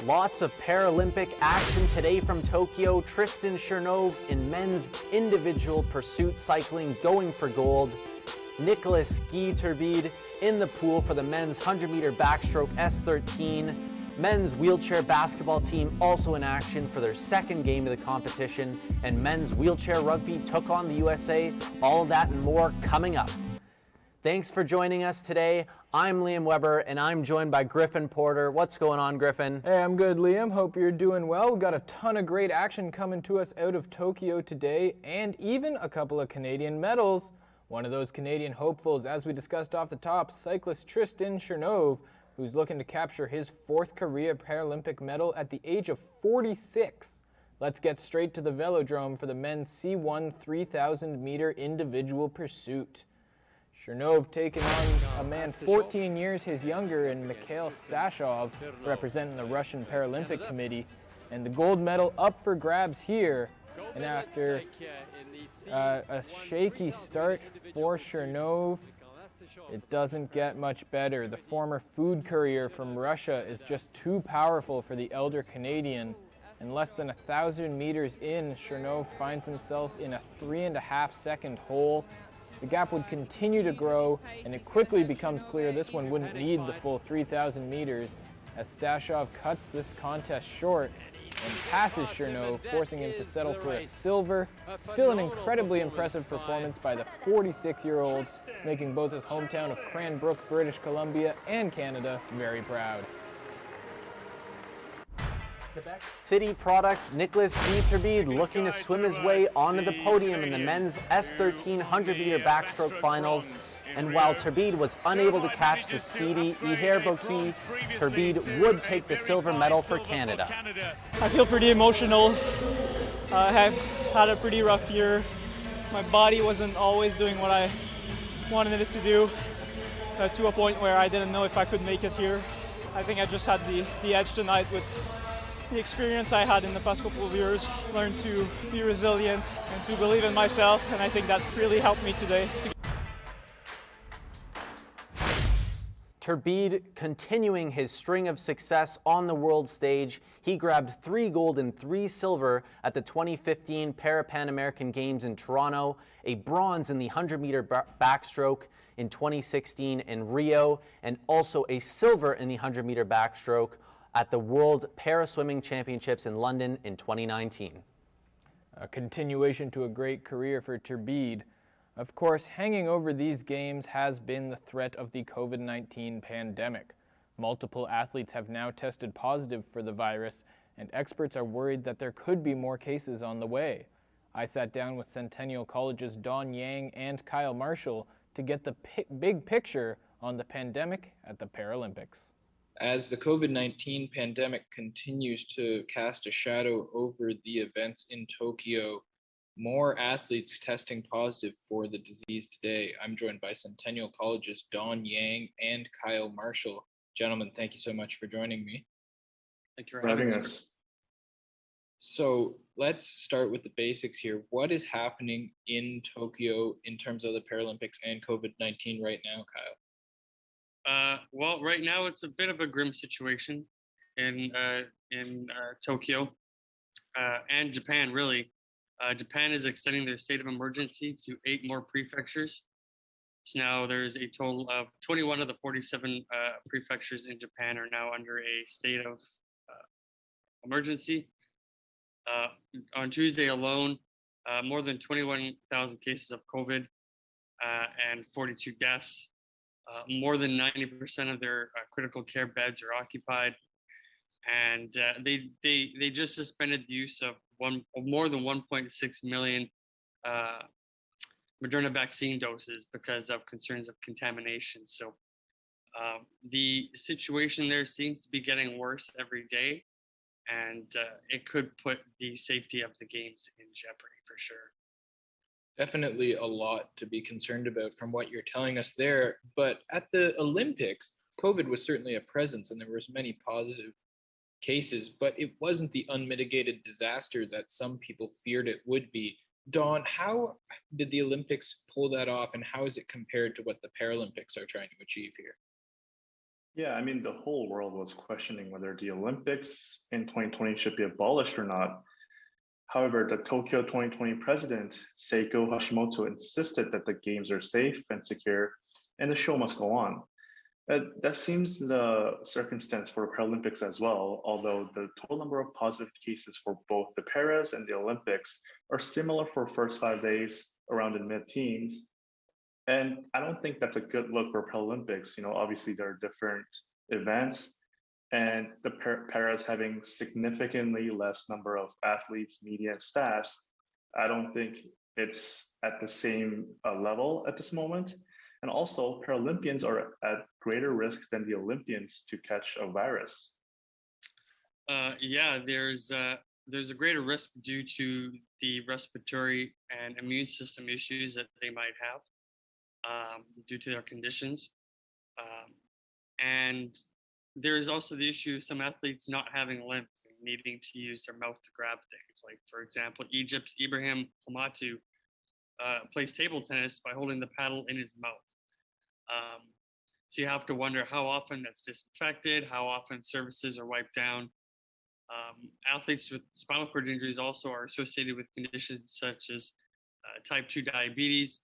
Lots of Paralympic action today from Tokyo. Tristan Chernove in men's individual pursuit cycling going for gold. Nicholas Turbide in the pool for the men's 100-meter backstroke S13. Men's wheelchair basketball team also in action for their second game of the competition. And men's wheelchair rugby took on the USA. All that and more coming up. Thanks for joining us today. I'm Liam Weber, and I'm joined by Griffin Porter. What's going on, Griffin? Hey, I'm good, Liam. Hope you're doing well. We've got a ton of great action coming to us out of Tokyo today, and even a couple of Canadian medals. One of those Canadian hopefuls, as we discussed off the top, cyclist Tristan Chernove, who's looking to capture his fourth career Paralympic medal at the age of 46. Let's get straight to the velodrome for the men's C1 3,000-meter individual pursuit. Chernove taking on a man 14 years his younger in Mikhail Stashov, representing the Russian Paralympic Committee. And the gold medal up for grabs here. And after a shaky start for Chernove, it doesn't get much better. The former food courier from Russia is just too powerful for the elder Canadian. And less than 1,000 meters in, Chernove finds himself in a 3.5-second hole. The gap would continue to grow, and it quickly becomes clear this one wouldn't need the full 3,000 meters as Stashov cuts this contest short and passes Chernove, forcing him to settle for a silver. Still an incredibly impressive performance by the 46-year-old, making both his hometown of Cranbrook, British Columbia, and Canada very proud. Quebec City product Nicholas Turbide looking to swim his way onto the podium in the men's S13 100-meter backstroke finals. And while Turbide was unable to catch the speedy Ihar Boki, Turbide would take the silver medal for Canada. I feel pretty emotional. I have had a pretty rough year. My body wasn't always doing what I wanted it to do, to a point where I didn't know if I could make it here. I think I just had the edge tonight with the experience I had in the past couple of years. Learned to be resilient and to believe in myself, and I think that really helped me today. Turbide continuing his string of success on the world stage. He grabbed 3 gold and 3 silver at the 2015 Pan American Games in Toronto, a bronze in the 100-meter backstroke in 2016 in Rio, and also a silver in the 100-meter backstroke at the World Para-Swimming Championships in London in 2019. A continuation to a great career for Turbide. Of course, hanging over these games has been the threat of the COVID-19 pandemic. Multiple athletes have now tested positive for the virus, and experts are worried that there could be more cases on the way. I sat down with Centennial College's Don Yang and Kyle Marshall to get the big picture on the pandemic at the Paralympics. As the COVID-19 pandemic continues to cast a shadow over the events in Tokyo, more athletes testing positive for the disease today. I'm joined by Centennial College's Don Yang and Kyle Marshall. Gentlemen, thank you so much for joining me. Thank you for having us. So let's start with the basics here. What is happening in Tokyo in terms of the Paralympics and COVID-19 right now, Kyle? Well, right now it's a bit of a grim situation in Tokyo and Japan, really. Japan is extending their state of emergency to 8 more prefectures. So now there's a total of 21 of the 47 prefectures in Japan are now under a state of emergency. On Tuesday alone, more than 21,000 cases of COVID and 42 deaths. More than 90% of their critical care beds are occupied, and they just suspended the use of more than 1.6 million Moderna vaccine doses because of concerns of contamination. So the situation there seems to be getting worse every day, and it could put the safety of the games in jeopardy for sure. Definitely a lot to be concerned about from what you're telling us there. But at the Olympics, COVID was certainly a presence and there was many positive cases, but it wasn't the unmitigated disaster that some people feared it would be. Don, how did the Olympics pull that off, and how is it compared to what the Paralympics are trying to achieve here? Yeah, I mean, the whole world was questioning whether the Olympics in 2020 should be abolished or not. However, the Tokyo 2020 president, Seiko Hashimoto, insisted that the games are safe and secure and the show must go on. That seems the circumstance for Paralympics as well, although the total number of positive cases for both the Paras and the Olympics are similar for first 5 days, around in mid-teens. And I don't think that's a good look for Paralympics. You know, obviously there are different events, and the Paras having significantly less number of athletes, media, and staffs. I don't think it's at the same level at this moment. And also, Paralympians are at greater risk than the Olympians to catch a virus. Yeah, there's a greater risk due to the respiratory and immune system issues that they might have due to their conditions. And there's also the issue of some athletes not having limbs and needing to use their mouth to grab things. Like, for example, Egypt's Ibrahim Hamatu plays table tennis by holding the paddle in his mouth. So you have to wonder how often that's disinfected, how often surfaces are wiped down. Athletes with spinal cord injuries also are associated with conditions such as type 2 diabetes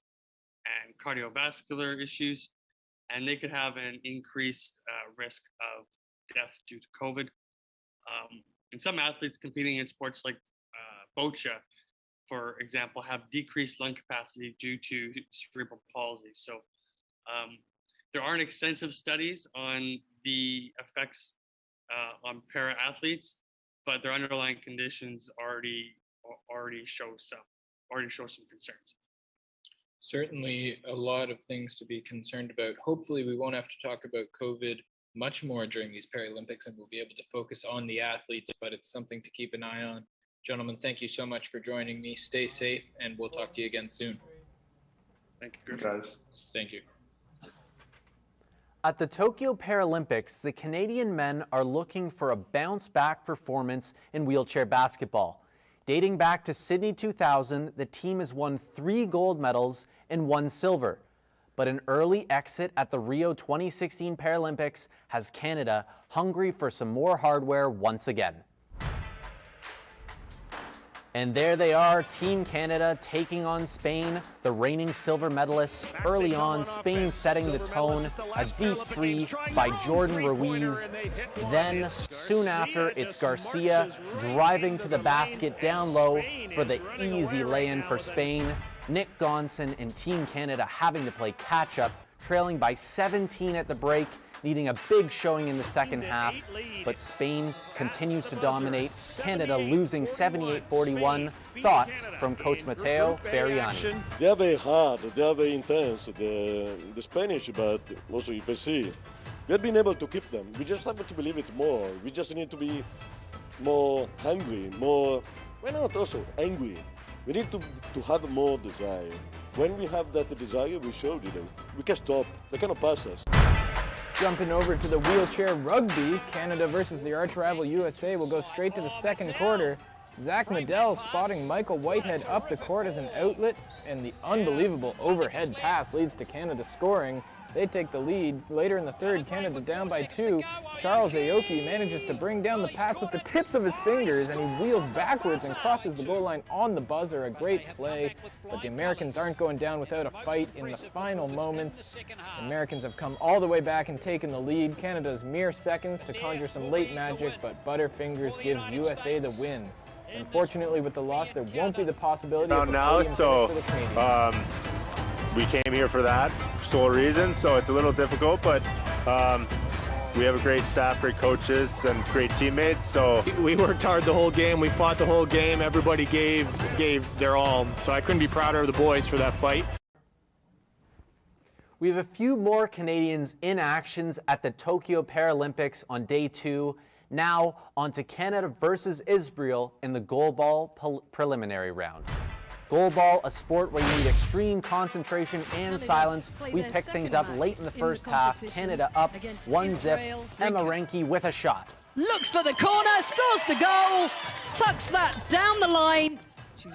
and cardiovascular issues, and they could have an increased risk of death due to COVID. And some athletes competing in sports like boccia, for example, have decreased lung capacity due to cerebral palsy. So there aren't extensive studies on the effects on para athletes, but their underlying conditions already show some concerns. Certainly a lot of things to be concerned about. Hopefully we won't have to talk about COVID much more during these Paralympics, and we'll be able to focus on the athletes, but it's something to keep an eye on. Gentlemen, thank you so much for joining me. Stay safe, and we'll talk to you again soon. Thank you, Guys. Thank you. At the Tokyo Paralympics, the Canadian men are looking for a bounce-back performance in wheelchair basketball. Dating back to Sydney 2000, the team has won 3 gold medals and 1 silver. But an early exit at the Rio 2016 Paralympics has Canada hungry for some more hardware once again. And there they are, Team Canada taking on Spain, the reigning silver medalists. Early on, Spain setting the tone, a deep 3 by Jordan Ruiz. Then, soon after, it's Garcia driving to the basket down low for the easy lay-in for Spain. Nick Gonson and Team Canada having to play catch-up, trailing by 17 at the break, needing a big showing in the second half, but Spain continues to dominate, Canada losing 78-41. Thoughts from Coach Matteo Beriani. They are very hard, they are very intense, the Spanish, but also you can see, we have been able to keep them. We just have to believe it more. We just need to be more hungry, more, why not also angry. We need to have more desire. When we have that desire, we showed it. We can stop, they cannot pass us. Jumping over to the wheelchair rugby, Canada versus the arch rival USA will go straight to the second quarter. Zach Medell spotting Michael Whitehead up the court as an outlet, and the unbelievable overhead pass leads to Canada scoring. They take the lead. Later in the third, Canada down by 2. Charles Aoki manages to bring down the pass with the tips of his fingers, and he wheels backwards and crosses the goal line on the buzzer. A great play, but the Americans aren't going down without a fight in the final moments. The Americans have come all the way back and taken the lead. Canada's mere seconds to conjure some late magic, but Butterfingers gives USA the win. Unfortunately, with the loss, there won't be the possibility of a podium for the Canadians. We came here for that sole reason, so it's a little difficult, but we have a great staff, great coaches, and great teammates. So we worked hard the whole game. We fought the whole game. Everybody gave their all. So I couldn't be prouder of the boys for that fight. We have a few more Canadians in actions at the Tokyo Paralympics on day 2. Now on to Canada versus Israel in the goalball preliminary round. Goalball, a sport where you need extreme concentration and silence. We picked things up late in the first half. Canada up 1-0. Emma Renke with a shot. Looks for the corner, scores the goal, tucks that down the line.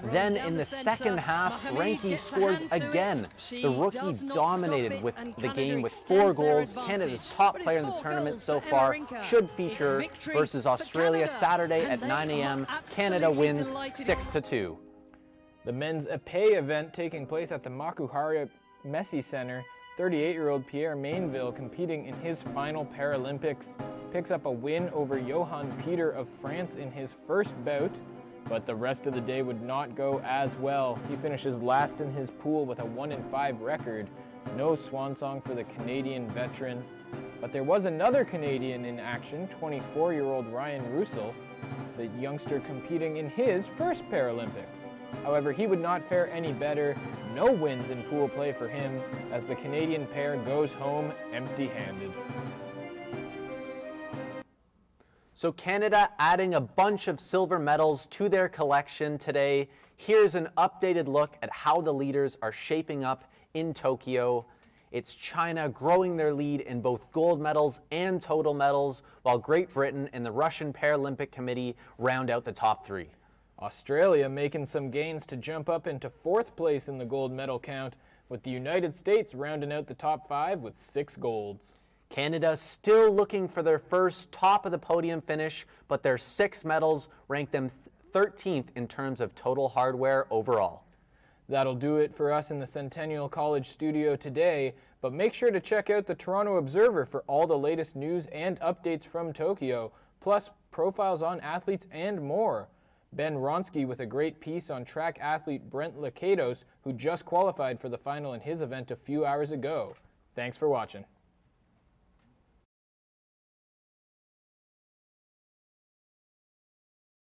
Then in the second half, Renke scores again. The rookie dominated with the game with 4 goals. Canada's top player in the tournament so far should feature versus Australia Saturday at 9 a.m. Canada wins 6-2. The men's épée event taking place at the Makuhari Messi Center, 38-year-old Pierre Mainville, competing in his final Paralympics, picks up a win over Johan Peter of France in his first bout, but the rest of the day would not go as well. He finishes last in his pool with a 1-5 record. No swan song for the Canadian veteran. But there was another Canadian in action, 24-year-old Ryan Russell, the youngster competing in his first Paralympics. However, he would not fare any better. No wins in pool play for him as the Canadian pair goes home empty-handed. So Canada adding a bunch of silver medals to their collection today. Here's an updated look at how the leaders are shaping up in Tokyo. It's China growing their lead in both gold medals and total medals, while Great Britain and the Russian Paralympic Committee round out the top 3. Australia making some gains to jump up into 4th place in the gold medal count, with the United States rounding out the top 5 with 6 golds. Canada still looking for their first top of the podium finish, but their 6 medals rank them 13th in terms of total hardware overall. That'll do it for us in the Centennial College studio today, but make sure to check out the Toronto Observer for all the latest news and updates from Tokyo, plus profiles on athletes and more. Ben Ronsky with a great piece on track athlete Brent Lakatos, who just qualified for the final in his event a few hours ago. Thanks for watching.